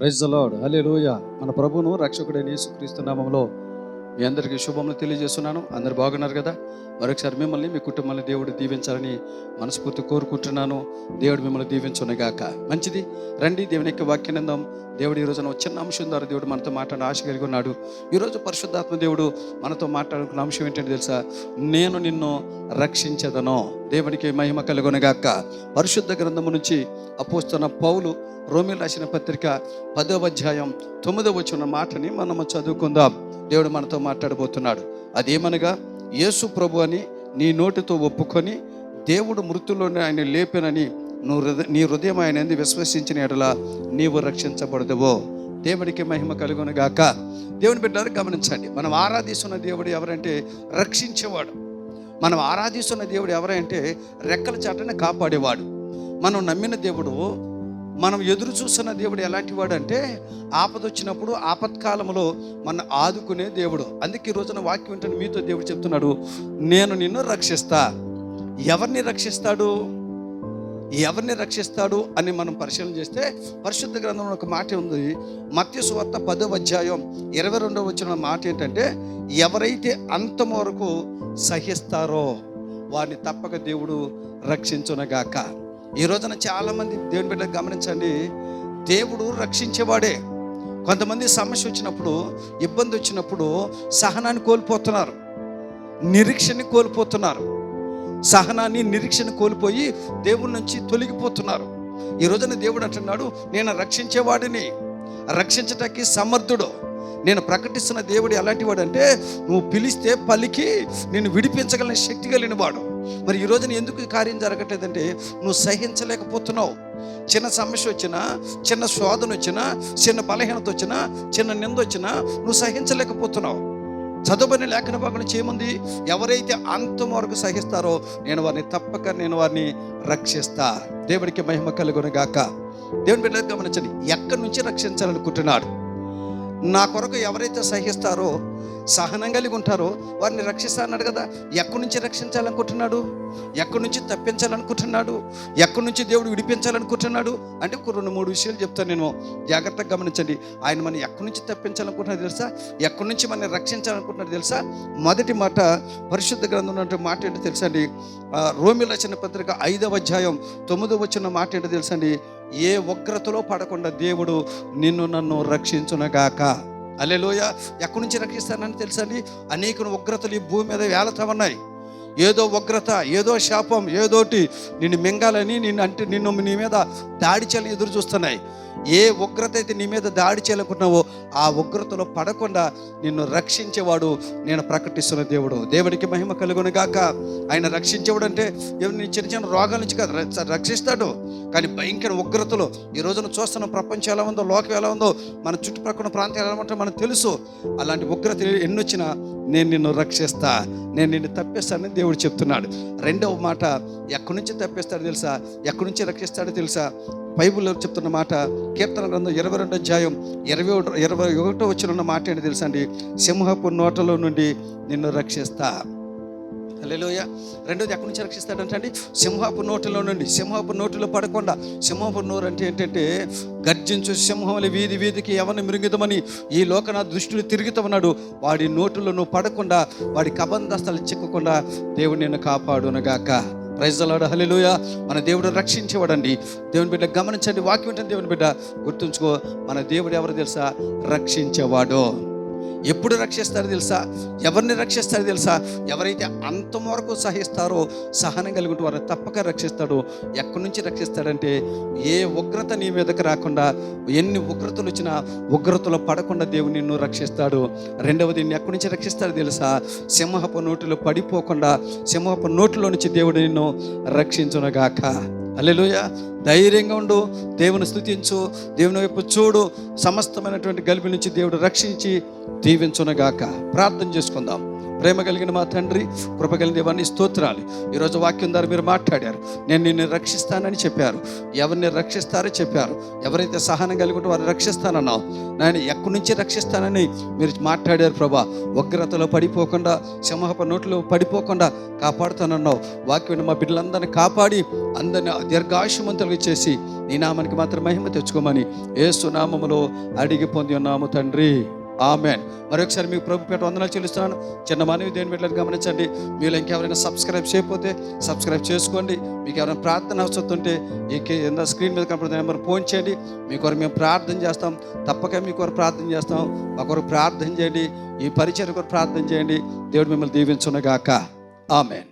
Praise the lord, హల్లెలూయా. మన ప్రభువును రక్షకుడైన యేసుక్రీస్తు నామములో మీ అందరికీ శుభములు తెలియజేస్తున్నాను. అందరు బాగున్నారు కదా? మరొకసారి మిమ్మల్ని, మీ కుటుంబాన్ని దేవుడు దీవించాలని మనస్ఫూర్తి కోరుకుంటున్నాను. దేవుడు మిమ్మల్ని దీవించునుగాక. మంచిది, రండి దేవుని యొక్క వాక్యానందం. దేవుడు ఈ రోజున చిన్న అంశం ద్వారా దేవుడు మనతో మాట్లాడిన ఆశ కలిగి ఉన్నాడు. ఈరోజు పరిశుద్ధాత్మ దేవుడు మనతో మాట్లాడుకున్న అంశం ఏంటంటే తెలుసా? నేను నిన్ను రక్షించదను. దేవునికి మహిమ కలుగునుగాక. పరిశుద్ధ గ్రంథము నుంచి అపోస్తలుడైన పౌలు రోమీయులకు రాసిన పత్రిక 10వ అధ్యాయం 9వ వచన మాటని మనము చదువుకుందాం. దేవుడు మనతో మాట్లాడబోతున్నాడు. అదేమనగా, యేసు ప్రభు అని నీ నోటితో ఒప్పుకొని దేవుడు మృతుల్లోనే ఆయన లేపెనని నీ హృదయం ఆయన ఎందు విశ్వసించిన ఎడల నీవు రక్షించబడదువో. దేవుడికి మహిమ కలుగునుగాక. దేవుని బిడ్డలారా గమనించండి, మనం ఆరాధిస్తున్న దేవుడు ఎవరంటే రక్షించేవాడు. మనం ఆరాధిస్తున్న దేవుడు ఎవరంటే రెక్కల చాటున కాపాడేవాడు. మనం నమ్మిన దేవుడు, మనం ఎదురు చూస్తున్న దేవుడు ఎలాంటి వాడు అంటే ఆపదొచ్చినప్పుడు, ఆపత్కాలంలో మన ఆదుకునే దేవుడు. అందుకే ఈ రోజున వాక్యం వింటున్న మీతో దేవుడు చెప్తున్నాడు, నేను నిన్ను రక్షిస్తా. ఎవరిని రక్షిస్తాడు? ఎవరిని రక్షిస్తాడు అని మనం పరిశీలన చేస్తే పరిశుద్ధ గ్రంథంలో ఒక మాట ఉంది. మత్తయి సువార్త 10వ అధ్యాయం 22వ వచన మాట ఏంటంటే, ఎవరైతే అంతం వరకు సహిస్తారో వారిని తప్పక దేవుడు రక్షించునగాక. ఈ రోజున చాలామంది దేవుని బిడ్డలు గమనించండి, దేవుడు రక్షించేవాడే. కొంతమంది సమస్య వచ్చినప్పుడు, ఇబ్బంది వచ్చినప్పుడు సహనాన్ని కోల్పోతున్నారు, నిరీక్షని కోల్పోతున్నారు. సహనాన్ని, నిరీక్షను కోల్పోయి దేవుడి నుంచి తొలగిపోతున్నారు. ఈ రోజున దేవుడు అంటున్నాడు, నేను రక్షించేవాడిని, రక్షించటానికి సమర్థుడు. నేను ప్రకటిస్తున్న దేవుడు ఎలాంటి వాడు అంటే, నువ్వు పిలిస్తే పలికి నేను విడిపించగలిగిన శక్తి కలిగిన వాడు. మరి ఈ రోజున ఎందుకు కార్యం జరగట్లేదంటే, నువ్వు సహించలేకపోతున్నావు. చిన్న సమస్య వచ్చినా, చిన్న శోధన వచ్చినా, చిన్న బలహీనత వచ్చినా, చిన్న నింద వచ్చినా నువ్వు సహించలేకపోతున్నావు. చదువుని లేఖన భాగం చేయముంది, ఎవరైతే అంతం వరకు సహిస్తారో నేను వారిని రక్షిస్తా. దేవుడికి మహిమ కలుగునుగాక. దేవుని బిడ్డలు గమనించండి, ఎక్కడి నుంచి రక్షించాలనుకుంటున్నాడు? నా కొరకు ఎవరైతే సహిస్తారో, సహనం కలిగి ఉంటారో వారిని రక్షిస్తా అన్నాడు కదా. ఎక్కడి నుంచి రక్షించాలనుకుంటున్నాడు? ఎక్కడి నుంచి తప్పించాలనుకుంటున్నాడు? ఎక్కడి నుంచి దేవుడు విడిపించాలనుకుంటున్నాడు అంటే 2-3 విషయాలు చెప్తాను నేను, జాగ్రత్తగా గమనించండి. ఆయన మనం ఎక్కడి నుంచి తప్పించాలనుకుంటున్నాడు తెలుసా? ఎక్కడి నుంచి మనం రక్షించాలనుకుంటున్నాడు తెలుసా? మొదటి మాట, పరిశుద్ధ గ్రంథం ఉన్నటువంటి మాట ఏంటో తెలుసా అండి? రోమీయులకు రాసిన పత్రిక 5వ అధ్యాయం 9వ వచన మాట ఏంటో తెలుసా అండి? ఏ ఉగ్రతలో పడకుండా దేవుడు నిన్ను నన్ను రక్షించునగాక. హల్లెలూయా. ఎక్కడి నుంచి రక్షిస్తానని తెలుసా అండి? అనేక ఉగ్రతలు ఈ భూమి మీద వేలతా ఉన్నాయి. ఏదో ఉగ్రత, ఏదో శాపం, ఏదోటి నిన్ను మింగాలని, నిన్ను నీ మీద దాడి చేయాలని ఎదురు చూస్తున్నాయి. ఏ ఉగ్రత అయితే నీ మీద దాడి చేయాలనుకుంటున్నావో ఆ ఉగ్రతలో పడకుండా నిన్ను రక్షించేవాడు నేను ప్రకటిస్తున్న దేవుడు. దేవుడికి మహిమ కలుగునుగాక. ఆయన రక్షించేవాడు అంటే నీ చిన్న చిన్న రోగాల నుంచి కాదు, రక్షిస్తాడు. కానీ భయంకర ఉగ్రతలు ఈ రోజున చూస్తున్న ప్రపంచం ఎలా ఉందో, లోకం ఎలా ఉందో, మన చుట్టుప్రక్కల ప్రాంతాలు ఎలా ఉంటుందో మనకు తెలుసు. అలాంటి ఉగ్రతలు ఎన్ని వచ్చినా నేను నిన్ను రక్షిస్తా, నేను నిన్ను తప్పిస్తానని దేవుడు చెప్తున్నాడు. రెండవ మాట, ఎక్కడి నుంచి తప్పిస్తాడో తెలుసా? ఎక్కడి నుంచి రక్షిస్తాడో తెలుసా? బైబిల్లో చెప్తున్న మాట, కీర్తన గ్రంథం 22వ అధ్యాయం 21వ వచనంలో మాట ఏంటి తెలుసా అండి? సింహపు నోటలో నుండి నిన్ను రక్షిస్తా. హల్లెలూయా. రెండోది, ఎక్కడి నుంచి రక్షిస్తాడంటే అండి, సింహపు నోటిలో నుండి. సింహపు నోటిలో పడకుండా. సింహపు నోరు అంటే ఏంటంటే, గర్జించు సింహములు వీధి వీధికి ఎవరిని మృంగిదమని ఈ లోకన దృష్టిని తిరుగుతామన్నాడు. వాడి నోటిలో నువ్వు పడకుండా, వాడి కబంధస్థలు చిక్కకుండా దేవుడు నిన్ను కాపాడునుగాక. ప్రైజ్ ది లార్డ్, హల్లెలూయా. మన దేవుడు రక్షించేవాడండి. దేవుని బిడ్డ గమనించండి, వాక్యం ఉంటుంది. దేవుని బిడ్డ గుర్తుంచుకో, మన దేవుడు ఎవరు తెలుసా? రక్షించేవాడు. ఎప్పుడు రక్షిస్తారో తెలుసా? ఎవరిని రక్షిస్తారో తెలుసా? ఎవరైతే అంతం వరకు సహిస్తారో, సహనం కలిగి ఉంటే వారిని తప్పక రక్షిస్తాడు. ఎక్కడి నుంచి రక్షిస్తాడంటే, ఏ ఉగ్రత నీ మీదకి రాకుండా, ఎన్ని ఉగ్రతలు వచ్చినా ఉగ్రతలో పడకుండా దేవుడు నిన్ను రక్షిస్తాడు. రెండవది, ఎక్కడి నుంచి రక్షిస్తాడో తెలుసా? సింహపు నోటిలో పడిపోకుండా, సింహపు నోటిలో నుంచి దేవుడు నిన్ను రక్షించునుగాక. హల్లెలూయా. ధైర్యంగా ఉండు, దేవుని స్తుతించు, దేవుని వైపు చూడు. సమస్తమైనటువంటి గలిబి నుంచి దేవుడు రక్షించి దీవించునుగాక. ప్రార్థన చేసుకుందాం. ప్రేమ కలిగిన మా తండ్రి, కృప కలిగిన దేవాన్ని స్తోత్రాలు. ఈరోజు వాక్యం ద్వారా మీరు మాట్లాడారు. నేను నిన్ను రక్షిస్తానని చెప్పారు. ఎవరిని రక్షిస్తారో చెప్పారు. ఎవరైతే సహనం కలిగి ఉంటే వారిని రక్షిస్తానన్నావు. నేను ఎక్కడి నుంచి రక్షిస్తానని మీరు మాట్లాడారు ప్రభా. ఉగ్రతలో పడిపోకుండా, సింహపు నోట్లో పడిపోకుండా కాపాడుతానన్నావు. వాక్యం మా బిడ్డలందరినీ కాపాడి అందరిని దీర్ఘాయుష్మంతులుగా చేసి నీ నామానికి మాత్రం మహిమ తెచ్చుకోమని యేసు నామములో అడిగి పొంది ఉన్నాము తండ్రి, ఆమెన్. మరొకసారి మీకు ప్రభు పేట వందనాలు చెల్లిస్తున్నాను. చిన్న మనవి దేని పెట్టలేదు గమనించండి. మీరు ఇంకెవరైనా సబ్స్క్రైబ్ చేయకపోతే సబ్స్క్రైబ్ చేసుకోండి. మీకు ఎవరైనా ప్రార్థన అవసరం ఉంటే ఈ స్క్రీన్ మీద కనపడుతున్న నెంబర్ ఫోన్ చేయండి. మీ కొరకు మేము ప్రార్థన చేస్తాం. తప్పక మీ కొరకు ప్రార్థన చేస్తాం. మా కొరకు ప్రార్థన చేయండి. ఈ పరిచయం కొరకు ప్రార్థన చేయండి. దేవుడు మిమ్మల్ని దీవించునుగాక. ఆమెన్.